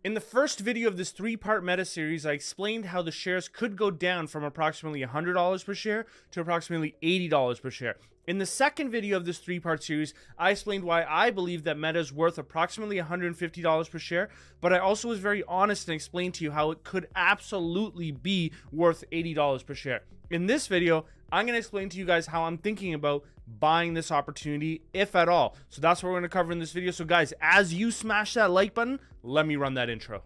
In the first video of this three-part meta series, I explained how the shares could go down from approximately $100 per share to approximately $80 per share. In the second video of this three-part series, I explained why I believe that Meta is worth approximately $150 per share, but I also was very honest and explained to you how it could absolutely be worth $80 per share. In this video, I'm going to explain to you guys how I'm thinking about buying this opportunity, if at all. So that's what we're going to cover in this video. So guys, as you smash that like button, let me run that intro.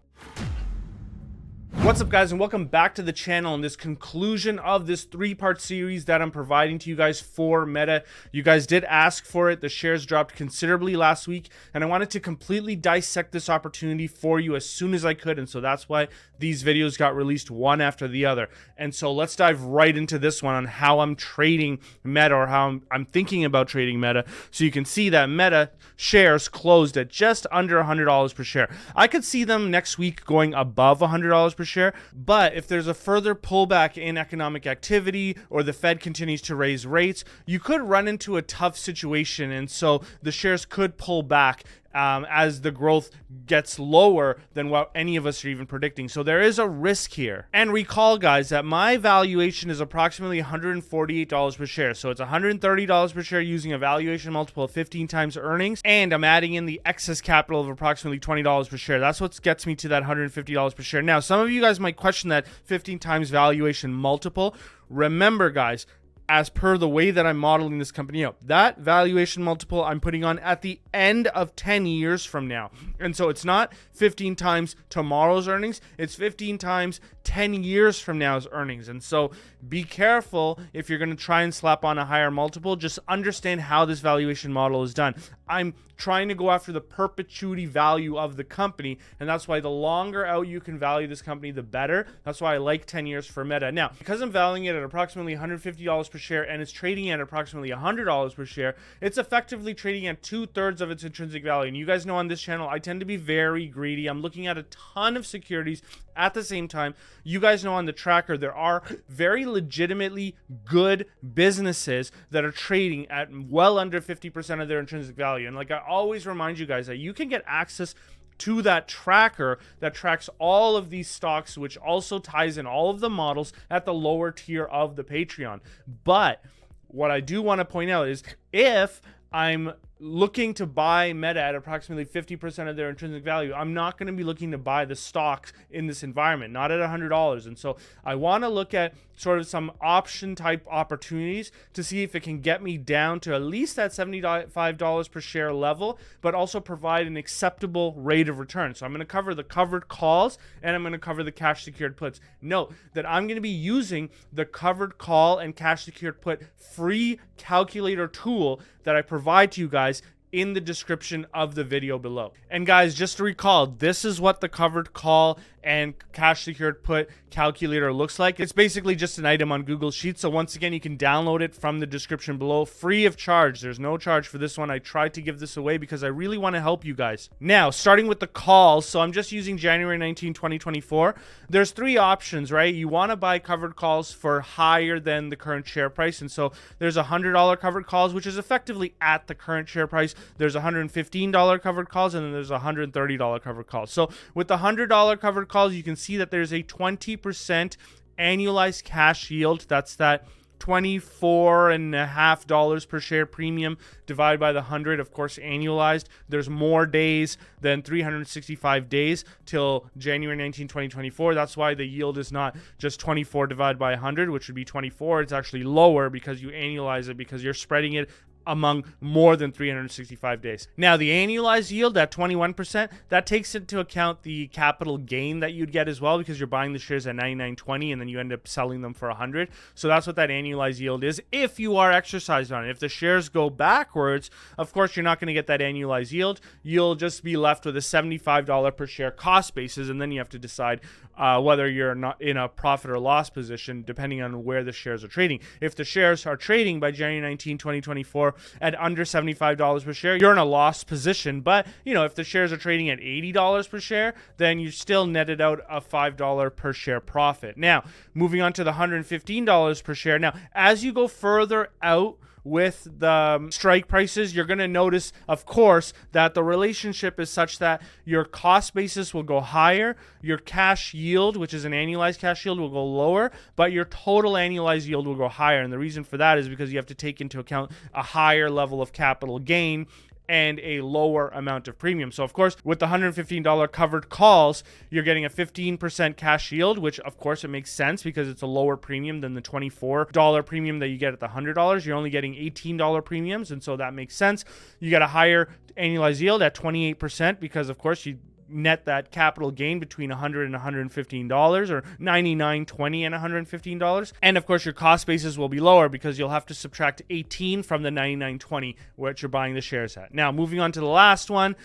What's up guys, and welcome back to the channel in this conclusion of this three-part series that I'm providing to you guys for Meta. You guys did ask for it. The shares dropped considerably last week, and I wanted to completely dissect this opportunity for you as soon as I could, and so that's why these videos got released one after the other. And so let's dive right into this one on how I'm trading Meta, or how I'm thinking about trading Meta. So you can see that Meta shares closed at just under $100 per share. I could see them next week going above $100 per share, but if there's a further pullback in economic activity or the Fed continues to raise rates, you could run into a tough situation, and so the shares could pull back as the growth gets lower than what any of us are even predicting. So there is a risk here. And recall guys that my valuation is approximately $148 per share. So it's $130 per share using a valuation multiple of 15 times earnings, and I'm adding in the excess capital of approximately $20 per share. That's what gets me to that $150 per share. Now, some of you guys might question that 15 times valuation multiple. Remember guys, as per the way that I'm modeling this company out, that valuation multiple I'm putting on at the end of 10 years from now. And so it's not 15 times tomorrow's earnings, it's 15 times 10 years from now's earnings. And so be careful if you're going to try and slap on a higher multiple. Just understand how this valuation model is done. I'm trying to go after the perpetuity value of the company, and that's why the longer out you can value this company, the better. That's why I like 10 years for Meta. Now, because I'm valuing it at approximately $150 per share and it's trading at approximately $100 per share, it's effectively trading at 2/3 of its intrinsic value. And you guys know on this channel, I tend to be very greedy. I'm looking at a ton of securities at the same time. You guys know on the tracker, there are very legitimately good businesses that are trading at well under 50% of their intrinsic value. And like I always remind you guys, that you can get access to that tracker that tracks all of these stocks, which also ties in all of the models at the lower tier of the Patreon. But what I do want to point out is, if I'm looking to buy Meta at approximately 50% of their intrinsic value, I'm not going to be looking to buy the stocks in this environment, not at $100. And so I want to look at sort of some option type opportunities to see if it can get me down to at least that $75 per share level, but also provide an acceptable rate of return. So I'm going to cover the covered calls and I'm going to cover the cash secured puts. Note that I'm going to be using the covered call and cash secured put free calculator tool that I provide to you guys in the description of the video below. And guys, just to recall, this is what the covered call and cash secured put calculator looks like. It's basically just an item on Google Sheets. So once again, you can download it from the description below, free of charge. There's no charge for this one. I tried to give this away because I really want to help you guys. Now, starting with the calls, so I'm just using January 19, 2024. There's three options, right? You want to buy covered calls for higher than the current share price. And so there's $100 covered calls, which is effectively at the current share price. There's $115 covered calls, and then there's $130 covered calls. So with the $100 covered calls, you can see that there's a 20% annualized cash yield. That's that $24.50 per share premium divided by the 100, of course, annualized. There's more days than 365 days till January 19, 2024. That's why the yield is not just 24 divided by 100, which would be 24. It's actually lower because you annualize it, because you're spreading it among more than 365 days. Now, the annualized yield at 21%, that takes into account the capital gain that you'd get as well, because you're buying the shares at 99.20 and then you end up selling them for 100. So that's what that annualized yield is if you are exercised on it. If the shares go backwards, of course, you're not going to get that annualized yield. You'll just be left with a $75 per share cost basis, and then you have to decide whether you're not in a profit or loss position depending on where the shares are trading. If the shares are trading by January 19, 2024 at under $75 per share, you're in a loss position. But, you know, if the shares are trading at $80 per share, then you still netted out a $5 per share profit. Now, moving on to the $115 per share. Now, as you go further out with the strike prices, you're going to notice, of course, that the relationship is such that your cost basis will go higher, your cash yield, which is an annualized cash yield, will go lower, but your total annualized yield will go higher. And the reason for that is because you have to take into account a higher level of capital gain and a lower amount of premium. So of course, with the $115 covered calls, you're getting a 15% cash yield, which of course it makes sense because it's a lower premium than the $24 premium that you get at the $100. You're only getting $18 premiums, and so that makes sense. You get a higher annualized yield at 28% because of course you net that capital gain between $100 and $115, or $99.20 and $115. And of course, your cost basis will be lower because you'll have to subtract 18 from the $99.20, which you're buying the shares at. Now, moving on to the last one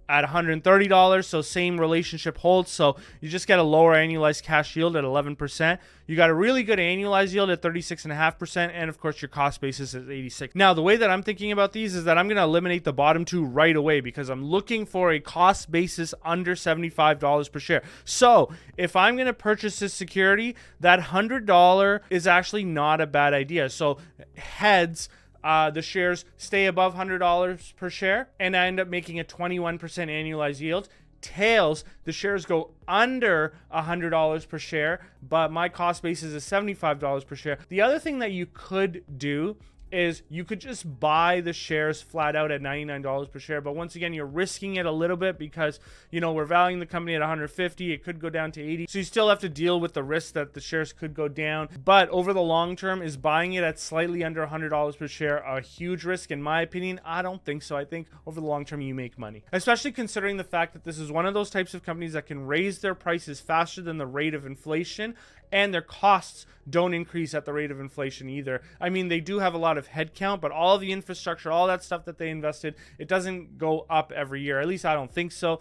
at $130. So same relationship holds. So you just get a lower annualized cash yield at 11%. You got a really good annualized yield at 36.5%. And of course, your cost basis is 86. Now, the way that I'm thinking about these is that I'm going to eliminate the bottom two right away because I'm looking for a cost basis under $75 per share. So if I'm going to purchase this security, that $100 is actually not a bad idea. So heads, the shares stay above $100 per share, and I end up making a 21% annualized yield. Tails, the shares go under $100 per share, but my cost basis is $75 per share. The other thing that you could do is you could just buy the shares flat out at $99 per share. But once again, you're risking it a little bit because, you know, we're valuing the company at 150. It could go down to 80. So you still have to deal with the risk that the shares could go down. But over the long term, is buying it at slightly under $100 per share a huge risk? In my opinion, I don't think so. I think over the long term, you make money, especially considering the fact that this is one of those types of companies that can raise their prices faster than the rate of inflation, and their costs don't increase at the rate of inflation either. I mean, they do have a lot of headcount, but all of the infrastructure, all that stuff that they invested, it doesn't go up every year. At least I don't think so.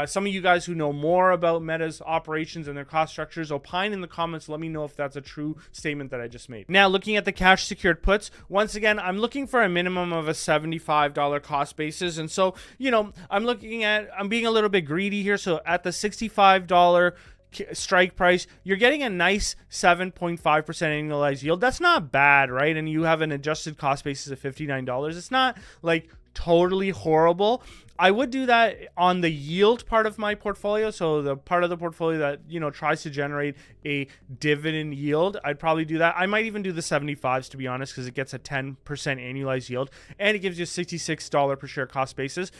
Some of you guys who know more about Meta's operations and their cost structures, opine in the comments. Let me know if that's a true statement that I just made. Now, looking at the cash secured puts, once again, I'm looking for a minimum of a $75 cost basis. And so, you know, I'm being a little bit greedy here. So at the $65 strike price, you're getting a nice 7.5% annualized yield. That's not bad, right? And you have an adjusted cost basis of $59. It's not like totally horrible. I would do that on the yield part of my portfolio. So the part of the portfolio that, you know, tries to generate a dividend yield, I'd probably do that. I might even do the 75s, to be honest, because it gets a 10% annualized yield and it gives you a $66 per share cost basis.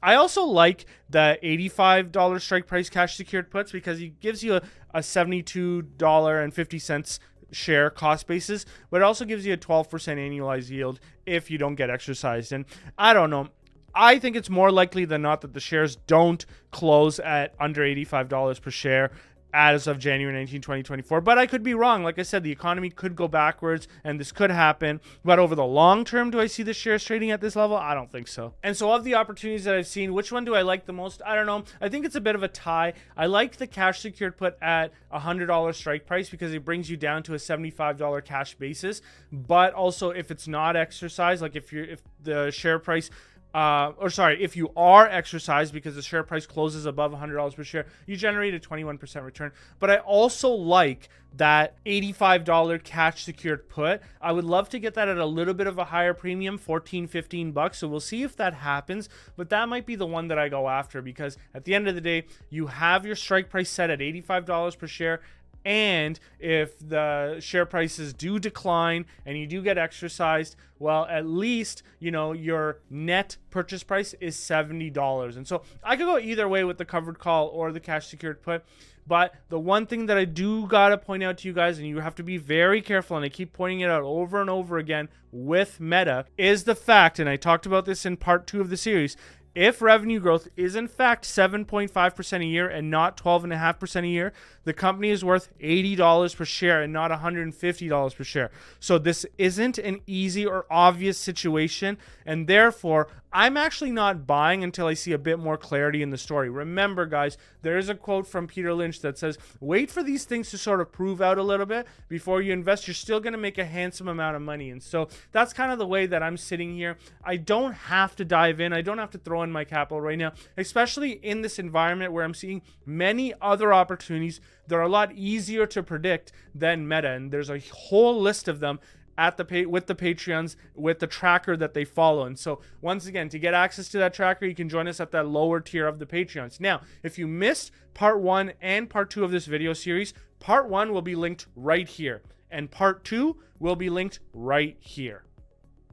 I also like the $85 strike price cash secured puts because it gives you a $72.50 share cost basis, but it also gives you a 12% annualized yield if you don't get exercised. And I don't know. I think it's more likely than not that the shares don't close at under $85 per share as of January 19, 2024. But I could be wrong. Like I said, the economy could go backwards and this could happen. But over the long term, do I see the shares trading at this level? I don't think so. And so of the opportunities that I've seen, which one do I like the most? I don't know. I think it's a bit of a tie. I like the cash secured put at $100 strike price because it brings you down to a $75 cash basis. But also if it's not exercised, like if the share price if you are exercised because the share price closes above $100 per share, you generate a 21% return. But I also like that $85 cash secured put. I would love to get that at a little bit of a higher premium, $14-15. So we'll see if that happens, but that might be the one that I go after because at the end of the day, you have your strike price set at $85 per share. And if the share prices do decline and you do get exercised, well, at least, you know, your net purchase price is $70. And so I could go either way with the covered call or the cash secured put. But the one thing that I do got to point out to you guys, and you have to be very careful, and I keep pointing it out over and over again with Meta, is the fact, and I talked about this in part 2 of the series, if revenue growth is in fact 7.5% a year and not 12.5% a year, the company is worth $80 per share and not $150 per share. So this isn't an easy or obvious situation, and therefore I'm actually not buying until I see a bit more clarity in the story. Remember, guys, there is a quote from Peter Lynch that says, wait for these things to sort of prove out a little bit before you invest. You're still going to make a handsome amount of money. And so that's kind of the way that I'm sitting here. I don't have to dive in. I don't have to throw in my capital right now, especially in this environment where I'm seeing many other opportunities that are a lot easier to predict than Meta. And there's a whole list of them at the with the Patreons with the tracker that they follow. And so once again, to get access to that tracker, you can join us at that lower tier of the Patreons. Now, if you missed part 1 and part 2 of this video series, part 1 will be linked right here, and part 2 will be linked right here.